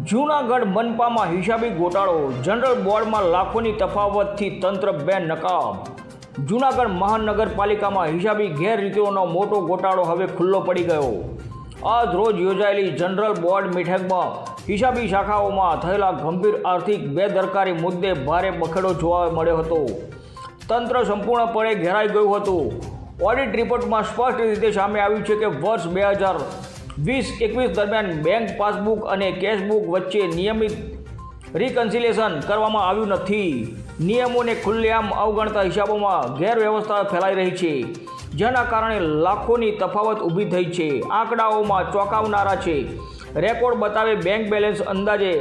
જૂનાગઢ મનપામાં હિસાબી ગોટાળો, જનરલ બોર્ડમાં લાખોની તફાવતથી તંત્ર બેનકાબ। જૂનાગઢ મહાનગરપાલિકામાં હિસાબી ગેરરીતિઓનો મોટો ગોટાળો હવે ખુલ્લો પડી ગયો। આજ રોજ યોજાયેલી જનરલ બોર્ડ મિટિંગમાં હિસાબી શાખાઓમાં થયેલા ગંભીર આર્થિક બેદરકારી મુદ્દે ભારે બખેડો જોવા મળ્યો હતો। તંત્ર સંપૂર્ણપણે ઘેરાઈ ગયું હતું। ઓડિટ રિપોર્ટમાં સ્પષ્ટ રીતે સામે આવ્યું છે કે વર્ષ 2020-21 દરમિયાન બેંક પાસબુક અને કેશબુક વચ્ચે નિયમિત રિકન્સિલિએશન કરવામાં આવ્યું નથી। નિયમોને ખુલ્લેઆમ અવગણતા હિસાબોમાં ગેરવ્યવસ્થા ફેલાઈ રહી છે, જેના કારણે લાખોની તફાવત ઊભી થઈ છે। આંકડાઓમાં ચોંકાવનારા છે। રેકોર્ડ બતાવે બેંક બેલેન્સ અંદાજે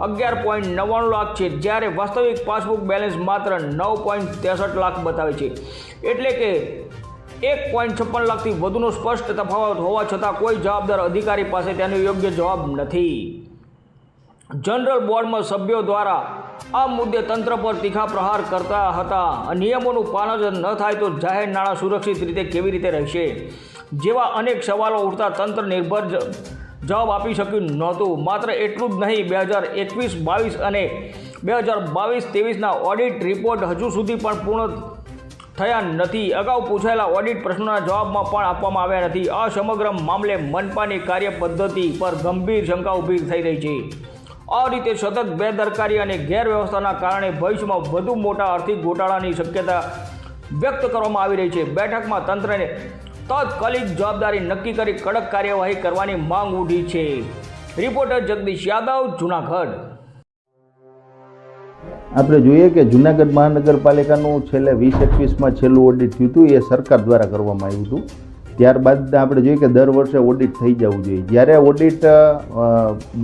11.99 લાખ છે, જ્યારે વાસ્તવિક પાસબુક બેલેન્સ માત્ર 9.63 લાખ બતાવે છે। એટલે કે 1.56 લાખથી વધુનો સ્પષ્ટ તફાવત હોવા છતાં કોઈ જવાબદાર અધિકારી પાસે તેનો યોગ્ય જવાબ નથી। જનરલ બોર્ડમાં સભ્યો દ્વારા આ મુદ્દે તંત્ર પર તીખા પ્રહાર કરતા હતા। નિયમોનું પાલન ન થાય તો જાહેર નાણાં સુરક્ષિત રીતે કેવી રીતે રહેશે જેવા અનેક સવાલો ઉઠતા તંત્ર નિર્ભર જવાબ આપી શક્યું નહોતું। માત્ર એટલું જ નહીં, 2021-22 અને 2022-23ના ઓડિટ રિપોર્ટ હજુ સુધી પણ પૂર્ણ થયા નથી। અગાઉ પૂછાયેલા ઓડિટ પ્રશ્નોના જવાબમાં પણ આપવામાં આવ્યા નથી। આ સમગ્ર મામલે મનપાની કાર્ય પદ્ધતિ પર ગંભીર શંકા ઊભી થઈ રહી છે। આ રીતે સતત બેદરકારી અને ગેરવ્યવસ્થાના કારણે ભવિષ્યમાં વધુ મોટા આર્થિક ગોટાળાની શક્યતા વ્યક્ત કરવામાં આવી રહી છે। બેઠકમાં તંત્રને તાત્કાલિક જવાબદારી નક્કી કરી કડક કાર્યવાહી કરવાની માંગ ઉઠી છે। રિપોર્ટર જગદીશ યાદવ, જૂનાગઢ। આપણે જોઈએ કે જૂનાગઢ મહાનગરપાલિકાનું છેલ્લે 2021માં છેલ્લું ઓડિટ થયું હતું, એ સરકાર દ્વારા કરવામાં આવ્યું હતું। ત્યારબાદ આપણે જોઈએ કે દર વર્ષે ઓડિટ થઈ જવું જોઈએ। જ્યારે ઓડિટ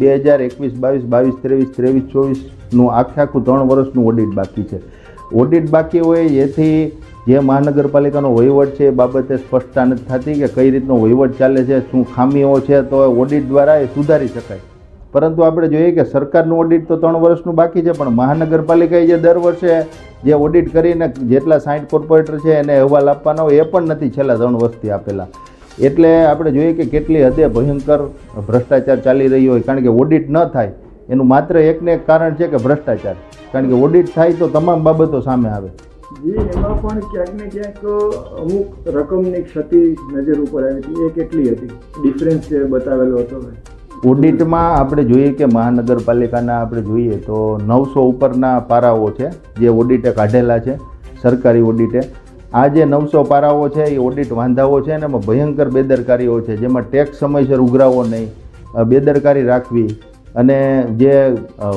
2021-22, 22-23, 23-24નું આખું 3 વર્ષનું ઓડિટ બાકી છે। ઓડિટ બાકી હોય એથી જે મહાનગરપાલિકાનો વહીવટ છે એ બાબતે સ્પષ્ટતા નથી થતી કે કઈ રીતનો વહીવટ ચાલે છે, શું ખામીઓ છે, તો ઓડિટ દ્વારા એ સુધારી શકાય। પરંતુ આપણે જોઈએ કે સરકારનું ઓડિટ તો 3 વર્ષનું બાકી છે, પણ મહાનગરપાલિકાએ જે દર વર્ષે જે ઓડિટ કરીને જેટલા 60 કોર્પોરેટર છે એને અહેવાલ આપવાના હોય એ પણ નથી છેલ્લા 3 વર્ષથી આપેલા। એટલે આપણે જોઈએ કે કેટલી હદે ભયંકર ભ્રષ્ટાચાર ચાલી રહ્યો હોય, કારણ કે ઓડિટ ન થાય એનું માત્ર એકને એક કારણ છે કે ભ્રષ્ટાચાર, કારણ કે ઓડિટ થાય તો તમામ બાબતો સામે આવે। જી, એમાં પણ ક્યાંક ને ક્યાંક અમુક રકમની ક્ષતિ નજર ઉપર આવી હતી, એ કેટલી હતી? ડિફરન્સ જે બતાવેલો હતો ઓડિટમાં આપણે જોઈએ કે મહાનગરપાલિકાના આપણે જોઈએ તો 900 ઉપરના પારાઓ છે જે ઓડિટે કાઢેલા છે, સરકારી ઓડિટે। આ જે 900 પારાઓ છે એ ઓડિટ વાંધાઓ છે અને એમાં ભયંકર બેદરકારીઓ છે, જેમાં ટેક્સ સમયસર ઉઘરાવો નહીં, બેદરકારી રાખવી, અને જે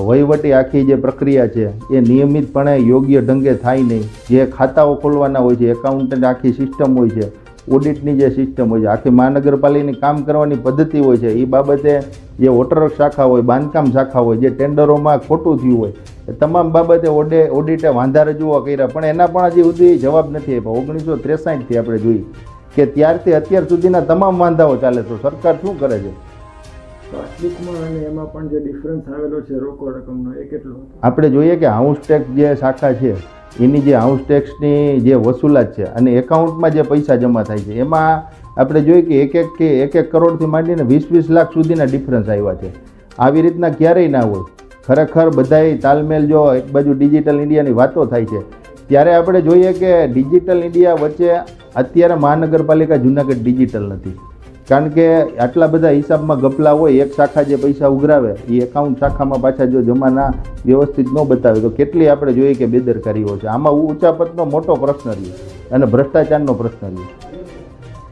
વહીવટી આખી જે પ્રક્રિયા છે એ નિયમિતપણે યોગ્ય ઢંગે થાય નહીં। જે ખાતાઓ ખોલવાના હોય છે, એકાઉન્ટન્ટ આખી સિસ્ટમ હોય છે, ઓડિટની જે સિસ્ટમ હોય છે, આખી મહાનગરપાલિકાની કામ કરવાની પદ્ધતિ હોય છે, એ બાબતે જે વોટર શાખા હોય, બાંધકામ શાખા હોય, જે ટેન્ડરોમાં ખોટું થયું હોય, એ તમામ બાબતે ઓડિટે વાંધા રજૂઆત કર્યા, પણ એના પણ હજી સુધી જવાબ નથી આપ્યો। 1963થી આપણે જોઈએ કે ત્યારથી અત્યાર સુધીના તમામ વાંધાઓ ચાલે, તો સરકાર શું કરે છે? પાસબુકમાં અને એમાં પણ જે ડિફરન્સ આવેલો છે રોકડ રકમનો, એ કેટલો? આપણે જોઈએ કે હાઉસ ટેક્સ જે શાખા છે એની જે હાઉસ ટેક્સની જે વસૂલાત છે અને એકાઉન્ટમાં જે પૈસા જમા થાય છે એમાં આપણે જોઈએ કે એક કરોડથી માંડીને 20-20 લાખ સુધીના ડિફરન્સ આવ્યા છે। આવી રીતના ક્યારેય ના હોય। ખરેખર બધાય તાલમેલ, જો એક બાજુ ડિજિટલ ઇન્ડિયાની વાતો થાય છે ત્યારે આપણે જોઈએ કે ડિજિટલ ઇન્ડિયા વચ્ચે અત્યારે મહાનગરપાલિકા જૂનાગઢ ડિજિટલ નથી, કારણ કે આટલા બધા હિસાબમાં ગપલા હોય। એક શાખા જે પૈસા ઉઘરાવે એ એકાઉન્ટ શાખામાં પાછા જો જમા ના વ્યવસ્થિત ન બતાવે તો કેટલી આપણે જોઈએ કે બેદરકારીઓ છે। આમાં ઉચાપતનો મોટો પ્રશ્ન રહ્યો અને ભ્રષ્ટાચારનો પ્રશ્ન રહ્યો।